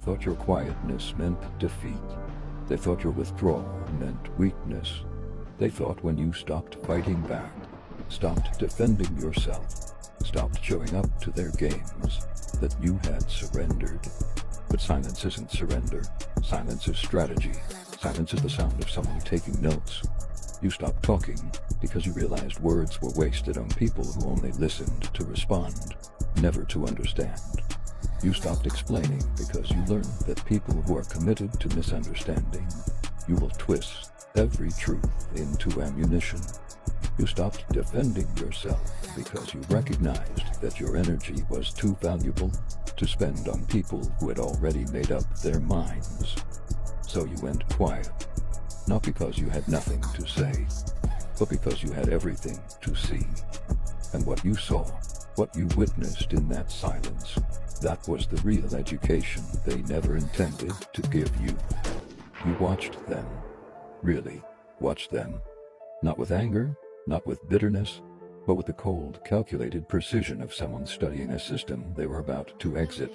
thought your quietness meant defeat. They thought your withdrawal meant weakness. They thought when you stopped fighting back, stopped defending yourself, stopped showing up to their games, that you had surrendered. But silence isn't surrender. Silence is strategy. Silence is the sound of someone taking notes. You stopped talking because you realized words were wasted on people who only listened to respond, never to understand. You stopped explaining because you learned that people who are committed to misunderstanding, you will twist every truth into ammunition. You stopped defending yourself because you recognized that your energy was too valuable to spend on people who had already made up their minds. So you went quiet, not because you had nothing to say, but because you had everything to see. And what you saw, what you witnessed in that silence, that was the real education they never intended to give you. You watched them, really watched them, not with anger, not with bitterness, but with the cold, calculated precision of someone studying a system they were about to exit.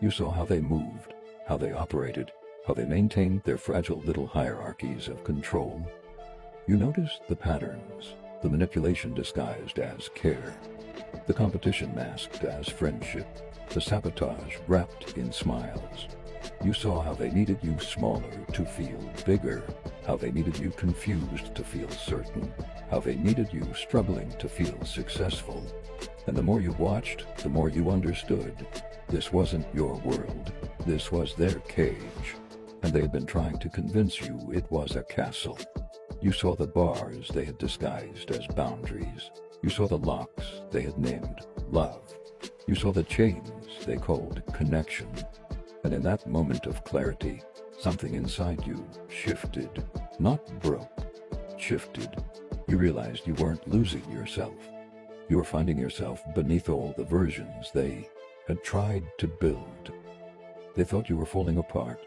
You saw how they moved, how they operated, how they maintained their fragile little hierarchies of control. You noticed the patterns, the manipulation disguised as care, the competition masked as friendship, the sabotage wrapped in smiles. You saw how they needed you smaller to feel bigger, how they needed you confused to feel certain, how they needed you struggling to feel successful. And the more you watched, the more you understood. This wasn't your world. This was their cage. And they had been trying to convince you it was a castle. You saw the bars they had disguised as boundaries. You saw the locks they had named love. You saw the chains they called connection. And in that moment of clarity, something inside you shifted, not broke, shifted. You realized you weren't losing yourself. You were finding yourself beneath all the versions they had tried to build. They thought you were falling apart,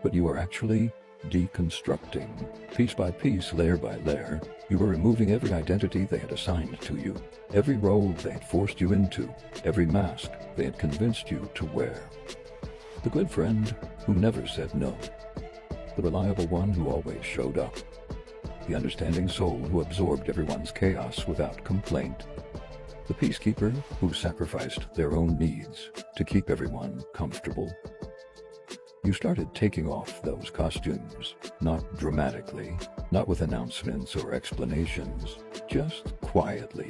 but you were actually deconstructing. Piece by piece, layer by layer, you were removing every identity they had assigned to you, every role they had forced you into, every mask they had convinced you to wear. The good friend who never said no, the reliable one who always showed up, the understanding soul who absorbed everyone's chaos without complaint, the peacekeeper who sacrificed their own needs to keep everyone comfortable. You started taking off those costumes, not dramatically, not with announcements or explanations, just quietly.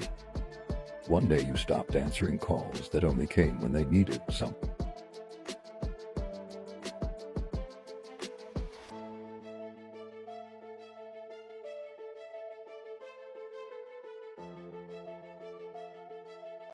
One day you stopped answering calls that only came when they needed something.